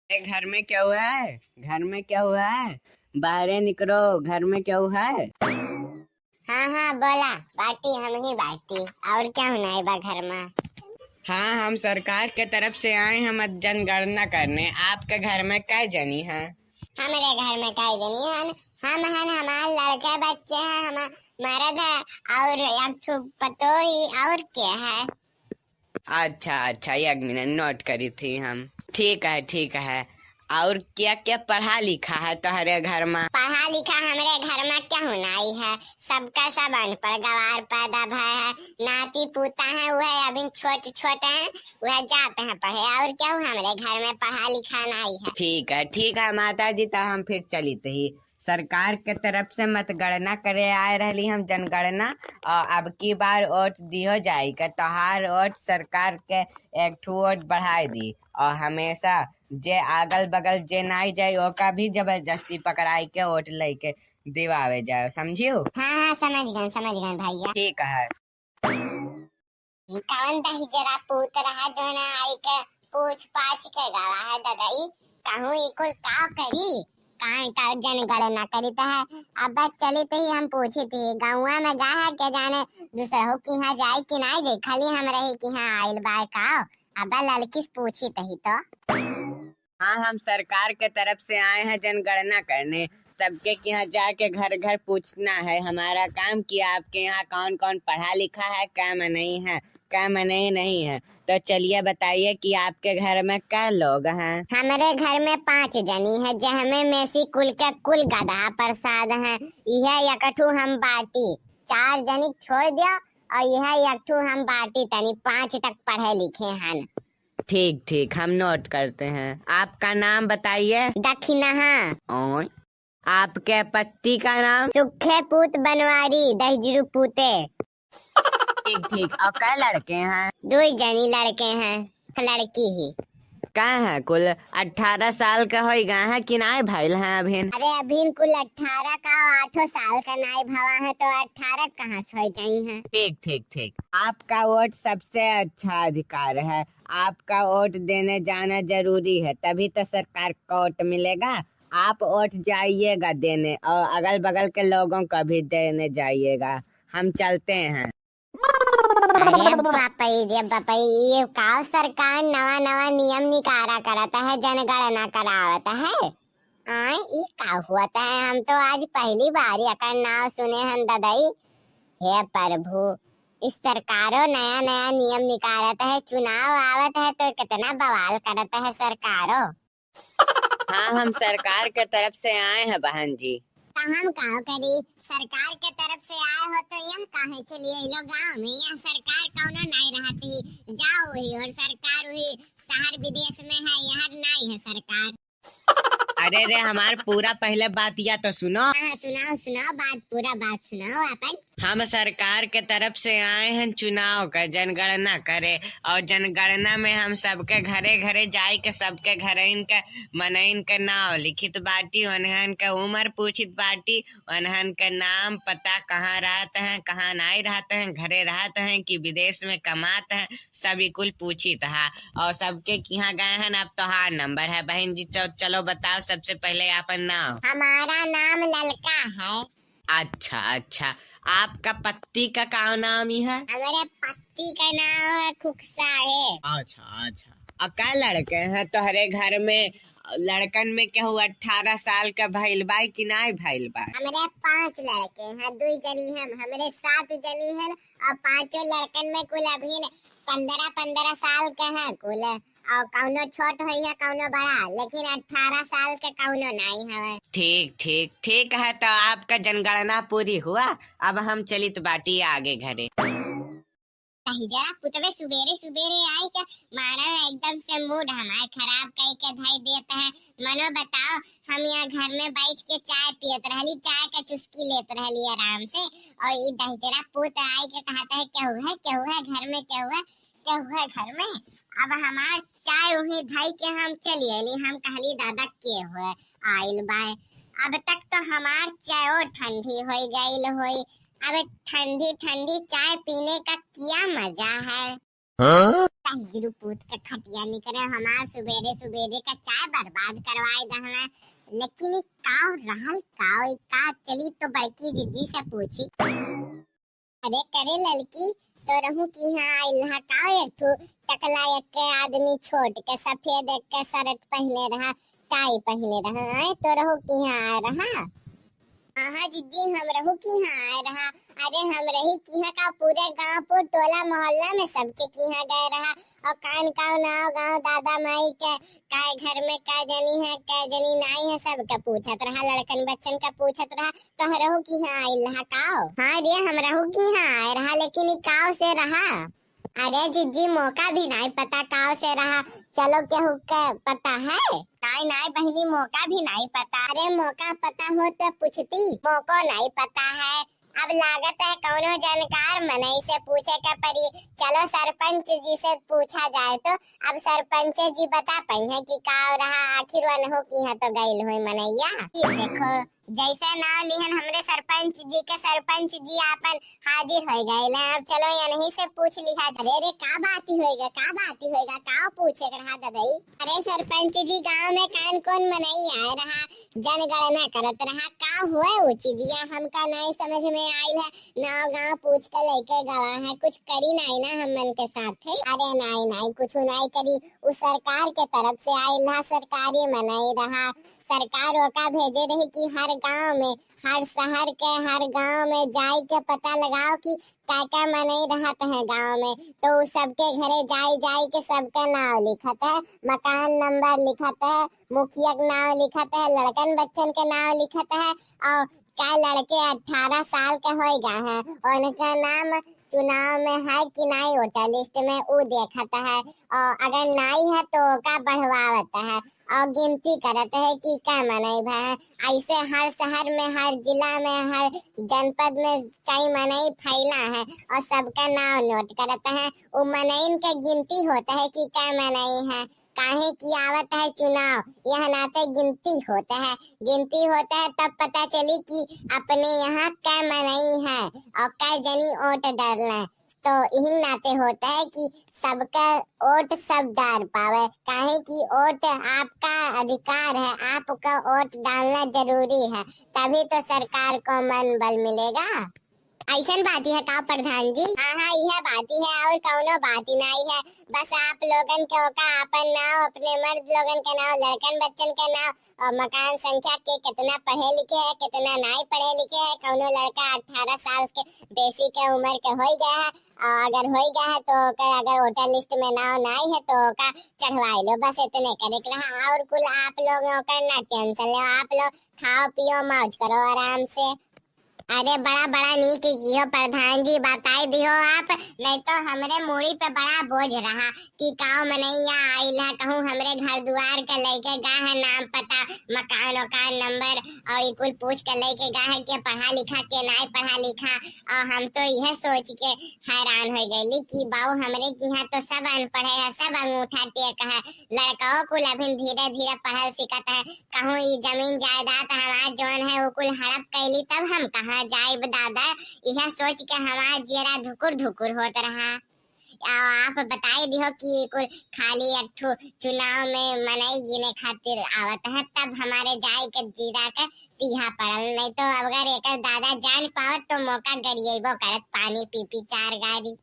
घर में क्या हुआ है? घर में क्या हुआ है? बाहर निकलो, घर में क्या हुआ है? हाँ हाँ बोला बाटी, हम ही बाटी। और क्या होना है बा घर में? हाँ, हम सरकार के तरफ से आए हैं जनगणना करने। आपके घर में कै जनी है? हमारे घर में कई जनी है। हम हैं, हमारे लड़के बच्चे हैं, हम मर्द है और एक ठो पतोही। और क्या है? अच्छा अच्छा, 1 मिनट नोट करी थी हम। ठीक है। और क्या क्या पढ़ा लिखा है तुम्हारे घर में? पढ़ा लिखा हमारे घर में क्या होना ही है? सबका सब अनपढ़ गवार पैदा भय है। नाती पोता है वह अभी छोटे छोटे हैं, वह जाते हैं पढ़े। और क्या हो हमारे घर में पढ़ा लिखा नहीं है। ठीक है माता जी, तो हम फिर चली थी। सरकार के तरफ से मतगणना करे आए रही हम जनगणना। और अब की बार वोट दियो जाएगा, तोहार वोट सरकार के एक ठो वोट बढ़ाई दी। और हमेशा जे अगल बगल जे नाई जाए ओका भी जबरदस्ती पकड़ाई के वोट लेके दिवावे जाए, समझियो? हाँ हाँ समझ गए भैया। ठीक है। ये कौन दही जरा पूत रहा जो ना आई के पूछ पाछ के गवा है दादाई। कहूँ इकुल का करी काहे का जनगणना करी तो है। अब बस चली तो ही हम पूछी थी गाँव में गा है के जाने दूसरा हो कि यहाँ जाए कि नहीं जाए, खाली हम रही कि हाँ आइल बाय का। अब लड़की से पूछी तही तो। हाँ, हम सरकार के तरफ से आए हैं जनगणना करने। सबके के यहाँ जाके घर घर पूछना है हमारा काम कि आपके यहाँ कौन कौन पढ़ा लिखा है, क्या में नहीं है, क्या में नहीं है। तो चलिए बताइए कि आपके घर में क्या लोग हैं? हमारे घर में 5 जनी है, जहमे में से कुल के कुल गधा प्रसाद है। यह एकठू हम बाटी 4 जनी छोड़ दिया और यह एकठू हम बाटी तनी 5 तक पढ़े लिखे हैं। ठीक, हम नोट करते हैं। आपका नाम बताइए। दक्षिणहा। ओए, आपके पति का नाम? सुखे पूत बनवारी दहजरू पूते। ठीक। और क्या लड़के हैं? 2 जनी लड़के हैं, लड़की ही। क्या है? कुल 18 साल का होगा है कि नहीं भइल है अभी? अरे अभी कुल 18 का 8 साल का नाई भवा है तो 18 कहाँ से हो जाई है। ठीक। आपका वोट सबसे अच्छा अधिकार है। आपका वोट देने जाना जरूरी है, तभी तो सरकार को वोट मिलेगा। आप वोट जाइएगा देने और अगल बगल के लोगों को भी देने जाइएगा। हम चलते हैं। अरे बापाई ये का सरकार नवा नवा नियम निकारा करता है, जनगणना करावता है। आए ये का हुआ है? हम तो आज पहली बार का नाम सुने हैं दादाई। हे प्रभु, इस सरकारों नया नया नियम निकालता है। चुनाव आवत है तो कितना बवाल करता है सरकारों। हाँ, हम सरकार के तरफ से आए हैं बहन जी। तो हम का करी? सरकार के तरफ से आए हो तो यह काहे चलिए लोग गाँव में? यह सरकार कौनो नहीं रहती, जाओ ही और सरकार वही शहर विदेश में है, यहाँ नहीं है सरकार। अरे रे, हमार पूरा पहले बात या तो सुनो। हाँ सुनाओ बात, पूरा बात सुनाओ अपन। हम सरकार के तरफ से आए हैं चुनाव का जनगणना करे। और जनगणना में हम सबके घरे घरे जाए के सबके घरे इनके मनइन के नाम लिखित बाटी, उन्हन के उम्र पूछित बाटी, उन्हन के नाम पता, कहाँ रहते हैं कहाँ नहीं रहते हैं, घरे रहते हैं कि विदेश में कमाते हैं, सभी कुल पूछित है। और सबके यहाँ गए हैं। अब तो हाँ नंबर है बहन जी, चलो बताओ सबसे पहले आपन नाम। हमारा नाम ललका है। अच्छा, आपका पति का क्या नाम ही है? हमारे पति का नाम है खुक्सा है। अच्छा। और क्या लड़के हैं तुम्हारे घर में? लड़कन में क्या हुआ 18 साल का भइल बा कि नहीं भइल बा? हमारे 5 लड़के हैं, 2 जनी हैं, हमारे 7 जनी हैं। और 5 लड़कन में कुल अभी 15 साल का है कुल। और कौनो छोट है या कौनो बड़ा, लेकिन 18 साल के कौनो नहीं है। ठीक है। तो आपका जनगणना पूरी हुआ। अब हम चलित बाटी आगे घरे। जरा पुतवे सुबेरे आई के मारा है एकदम से मूड हमारा खराब कई के धाई देता है। मनो बताओ, हम यहाँ घर में बैठ के चाय पियत रहली, चाय का चुस्की लेत रहली आराम से। और ये दहजरा पुत आई के कहता है क्या हुआ घर में, क्या हुआ घर में। अब हमार चाय उन्हें धाई के हम चली आली। हम कहली दादा के हुए आइल बाय। अब तक तो हमार चाय ठंडी हो गई होई। अब ठंडी चाय पीने का क्या मजा है। जीरू पूत का खटिया निकले हमार सुबेरे सुबेरे का चाय बर्बाद करवाए दहना। लेकिन एक काव रहल काव एक का चली तो बड़की जीजी से पूछी, अरे करे लड़की तो रहू की हाँ इल्हा काव एक ठो टकला एक के आदमी छोट के सफेद एक के शर्ट पहने रहा टाई पहने रहा तो रहू की हाँ रहा। हाँ जीजी हम रहू की हाँ रहा। अरे हम रही की हाँ का पूरे गांव पर टोला मोहल्ला में सबके की हाँ गए रहा और कान काव नाव गांव दादा माई के काय घर में काय जनी है काय जनी नाई है सबका पूछत रहा लड़कन बच्चन का पूछत रहा तो रहू की हाँ इल्हा काव। हाँ रे हम रहू की हाँ रहा लेकिन काव से रहा। अरे जीजी मौका भी नहीं पता काव से रहा चलो केहू के पता है। नहीं नहीं बहनी मौका भी नहीं पता। अरे मौका पता हो तो पूछती मौको नहीं पता है। अब लागत है कौनो जानकार मनई से पूछे का परी। चलो सरपंच जी से पूछा जाए तो अब सरपंच जी बता पाई है कि का रहा आखिर वन हो की है तो गईल हुई मनैया। देखो जैसे नाम लिहन हमरे सरपंच जी के सरपंच जी आपन हाजिर हो गए ना। अब चलो यहीं से पूछ लिहा। अरे रे का बाती होएगा का पूछे रहा ददई। अरे सरपंच जी गांव में कान कौन मनई आए रहा जनगणना करत रहा का हुए ऊंची जिया हमका नहीं समझ में आइल है। नाव गांव पूछ के लेके गवा है कुछ करी नहीं ना हम मन के साथ है। अरे नहीं कुछ नहीं करी उस सरकार के तरफ से आइल रहा सरकारी मनई रहा। सरकार ओका भेजे रही कि हर गांव में हर शहर के हर गांव में जाई के पता लगाओ कि क्या मनई रहत है गांव में। तो सबके घरे जाई के सबका नाम लिखत है मकान नंबर लिखत है मुखिया का नाम लिखत है लड़कन बच्चन के नाम लिखत है और क्या लड़के 18 साल के हो गए हैं और उनका नाम चुनाव में है कि नहीं वोटर लिस्ट में वो देखता है और अगर नहीं है तो का बढ़वाता है और गिनती करता है कि क्या मनई है। ऐसे हर शहर में हर जिला में हर जनपद में कई मनई फैला है और सबका नाम नोट करता है। वो मनईन के गिनती होता है कि क्या मनई है काहे की आवत है चुनाव यह नाते गिनती होता है तब पता चली कि अपने यहाँ क्या मनई है और क्या जनी वोट डालना। तो यही नाते होता है कि सबका वोट सब डाल पावे काहे की वोट आपका अधिकार है आपका वोट डालना जरूरी है तभी तो सरकार को मन बल मिलेगा। ऐसन बाती है का प्रधान जी। हाँ यह बाती है और कौनो बाती नहीं है। बस आप लोगन के ओका अपन नाव अपने मर्द लोगन के नाव लड़कन बच्चन के नाव और मकान संख्या के कितना पढ़े लिखे है कितना नहीं पढ़े लिखे है। कौनो लड़का 18 साल के बेसी के उम्र के हो गया है अगर हो गया है तो अगर वोटर लिस्ट में नाव नहीं है तो का चढ़वाई लो बस इतने करे रहा और कुल आप लोगों का ना टेंशन लो आप लोग खाओ पियो मौज करो आराम से। अरे बड़ा नीक कियो प्रधान जी बताई दियो आप नहीं तो हमरे मूड़ी पे बड़ा बोझ रहा कि काव मनैया आइल है कहूँ हमरे घर द्वार के लेके गा है नाम पता मकान वकान नंबर और ये कुल पूछ के लेके गा है कि पढ़ा लिखा के नहीं पढ़ा लिखा। और हम तो यह सोच के हैरान हो गई कि बाऊ हमरे की यहाँ तो सब अनपढ़ है सब अंगूठा टेक है लड़काओं कुल अभी धीरे धीरे पढ़ल सिखत है कहूँ ये जमीन जायदाद हमार जौन है वो कुल हड़प कैली तब हम कहाँ जाइब दादा यह सोच के हमारा जेरा धुकुर धुकुर होत रहा। आप बताई दिहो कि कुल खाली एक ठो चुनाव में मनई गिने खातिर आवत है तब हमारे जाय के जीरा के तीहा पड़ल नहीं तो अगर एक दादा जान पावत तो मौका गरिएबो करत पानी पी 4 गाड़ी।